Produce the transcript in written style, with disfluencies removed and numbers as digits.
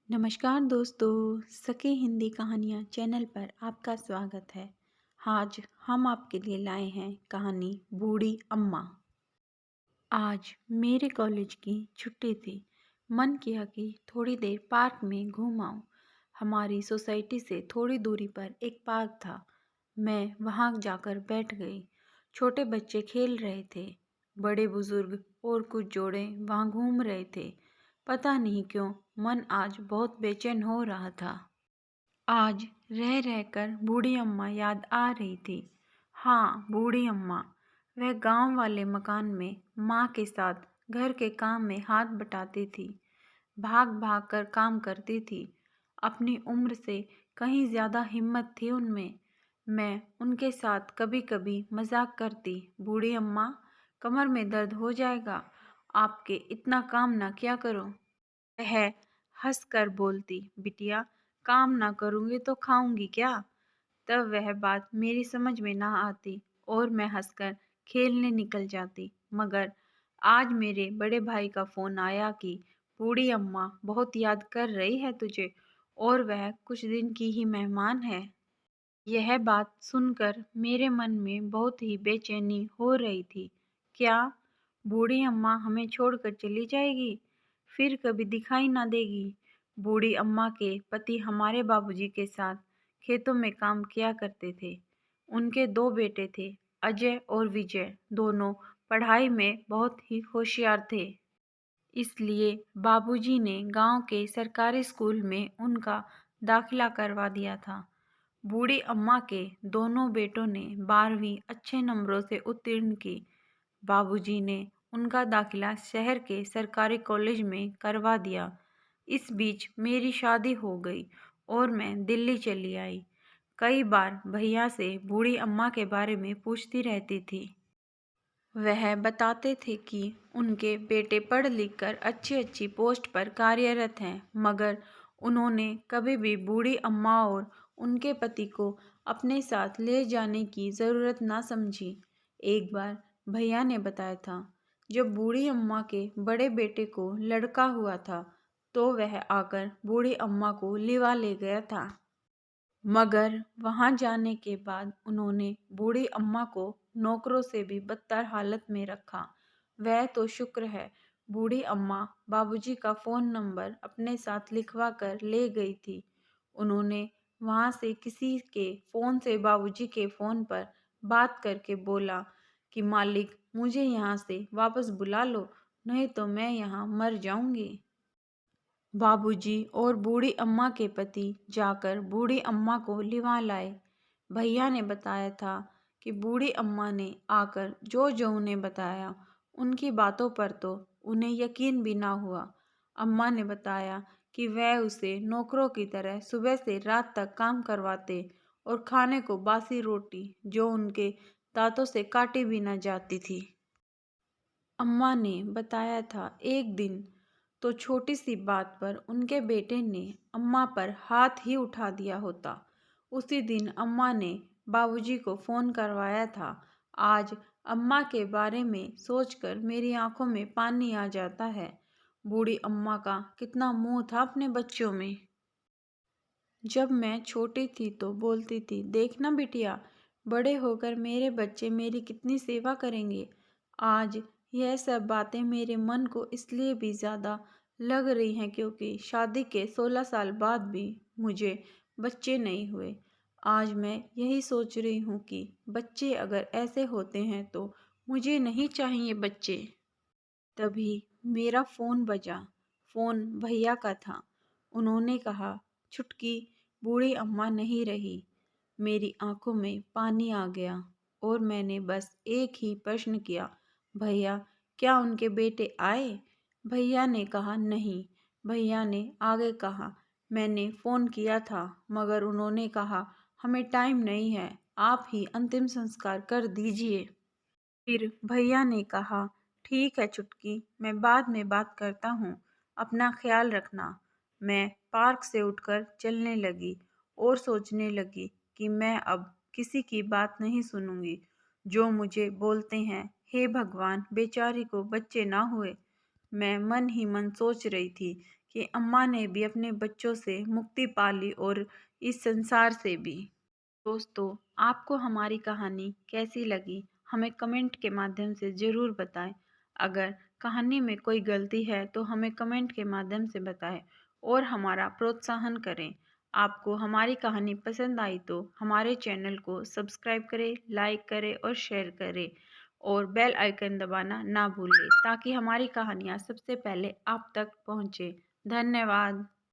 नमस्कार दोस्तों, सखी हिंदी कहानियाँ चैनल पर आपका स्वागत है। आज हम आपके लिए लाए हैं कहानी बूढ़ी अम्मा। आज मेरे कॉलेज की छुट्टी थी। मन किया कि थोड़ी देर पार्क में घूम आऊं। हमारी सोसाइटी से थोड़ी दूरी पर एक पार्क था। मैं वहां जाकर बैठ गई। छोटे बच्चे खेल रहे थे। बड़े बुजुर्ग और कुछ जोड़े वहां घूम रहे थे। पता नहीं क्यों मन आज बहुत बेचैन हो रहा था। आज रह रहकर बूढ़ी अम्मा याद आ रही थी। हाँ, बूढ़ी अम्मा। वह गांव वाले मकान में माँ के साथ घर के काम में हाथ बटाती थी। भाग भाग कर काम करती थी। अपनी उम्र से कहीं ज़्यादा हिम्मत थी उनमें। मैं उनके साथ कभी कभी मजाक करती, बूढ़ी अम्मा, कमर में दर्द हो जाएगा, आपके इतना काम ना किया करो। वह हंसकर बोलती, बिटिया, काम ना करूँगी तो खाऊंगी क्या? तब वह बात मेरी समझ में ना आती और मैं हंसकर खेलने निकल जाती। मगर आज मेरे बड़े भाई का फ़ोन आया कि बूढ़ी अम्मा बहुत याद कर रही है तुझे और वह कुछ दिन की ही मेहमान है। यह बात सुनकर मेरे मन में बहुत ही बेचैनी हो रही थी। क्या बूढ़ी अम्मा हमें छोड़कर चली जाएगी? फिर कभी दिखाई ना देगी? बूढ़ी अम्मा के पति हमारे बाबूजी के साथ खेतों में काम किया करते थे। उनके दो बेटे थे, अजय और विजय। दोनों पढ़ाई में बहुत ही होशियार थे। इसलिए बाबूजी ने गांव के सरकारी स्कूल में उनका दाखिला करवा दिया था। बूढ़ी अम्मा के दोनों बेटों ने 12वीं अच्छे नंबरों से उत्तीर्ण की। बाबूजी ने उनका दाखिला शहर के सरकारी कॉलेज में करवा दिया। इस बीच मेरी शादी हो गई और मैं दिल्ली चली आई। कई बार भैया से बूढ़ी अम्मा के बारे में पूछती रहती थी। वह बताते थे कि उनके बेटे पढ़ लिख कर अच्छी अच्छी पोस्ट पर कार्यरत हैं, मगर उन्होंने कभी भी बूढ़ी अम्मा और उनके पति को अपने साथ ले जाने की ज़रूरत ना समझी। एक बार भैया ने बताया था, जब बूढ़ी अम्मा के बड़े बेटे को लड़का हुआ था तो वह आकर बूढ़ी अम्मा को लिवा ले गया था। मगर वहां जाने के बाद उन्होंने बूढ़ी अम्मा को नौकरों से भी बदतर हालत में रखा। वह तो शुक्र है बूढ़ी अम्मा बाबूजी का फ़ोन नंबर अपने साथ लिखवा कर ले गई थी। उन्होंने वहां से किसी के फ़ोन से बाबूजी के फ़ोन पर बात करके बोला कि मालिक, मुझे यहाँ से वापस बुला लो, नहीं तो मैं यहाँ मर जाऊंगी। बाबूजी और बूढ़ी अम्मा के पति जाकर बूढ़ी अम्मा को लिवा लाए। भैया ने बताया था कि बूढ़ी अम्मा ने आकर जो जो उन्हें बताया, उनकी बातों पर तो उन्हें यकीन भी ना हुआ। अम्मा ने बताया कि वह उसे नौकरों की तरह सुबह से रात तक काम करवाते और खाने को बासी रोटी जो उनके दांतों से काटी भी ना जाती थी। अम्मा ने बताया था एक दिन तो छोटी सी बात पर उनके बेटे ने अम्मा पर हाथ ही उठा दिया होता। उसी दिन अम्मा ने बाबूजी को फ़ोन करवाया था। आज अम्मा के बारे में सोचकर मेरी आंखों में पानी आ जाता है। बूढ़ी अम्मा का कितना मोह था अपने बच्चों में। जब मैं छोटी थी तो बोलती थी, देखना बिटिया, बड़े होकर मेरे बच्चे मेरी कितनी सेवा करेंगे। आज यह सब बातें मेरे मन को इसलिए भी ज़्यादा लग रही हैं क्योंकि शादी के 16 साल बाद भी मुझे बच्चे नहीं हुए। आज मैं यही सोच रही हूँ कि बच्चे अगर ऐसे होते हैं तो मुझे नहीं चाहिए बच्चे। तभी मेरा फ़ोन बजा। फ़ोन भैया का था। उन्होंने कहा, छुटकी, बूढ़ी अम्मा नहीं रही। मेरी आंखों में पानी आ गया और मैंने बस एक ही प्रश्न किया, भैया, क्या उनके बेटे आए? भैया ने कहा नहीं। भैया ने आगे कहा, मैंने फ़ोन किया था मगर उन्होंने कहा हमें टाइम नहीं है, आप ही अंतिम संस्कार कर दीजिए। फिर भैया ने कहा, ठीक है चुटकी, मैं बाद में बात करता हूँ, अपना ख्याल रखना। मैं पार्क से उठकर चलने लगी और सोचने लगी कि मैं अब किसी की बात नहीं सुनूंगी। जो मुझे बोलते हैं, हे भगवान, बेचारी को बच्चे ना हुए। मैं मन ही मन सोच रही थी कि अम्मा ने भी अपने बच्चों से मुक्ति पा ली और इस संसार से भी। दोस्तों, आपको हमारी कहानी कैसी लगी हमें कमेंट के माध्यम से ज़रूर बताएं। अगर कहानी में कोई गलती है तो हमें कमेंट के माध्यम से बताएं और हमारा प्रोत्साहन करें। आपको हमारी कहानी पसंद आई तो हमारे चैनल को सब्सक्राइब करें, लाइक करें और शेयर करें और बेल आइकन दबाना ना भूलें ताकि हमारी कहानियाँ सबसे पहले आप तक पहुँचे। धन्यवाद।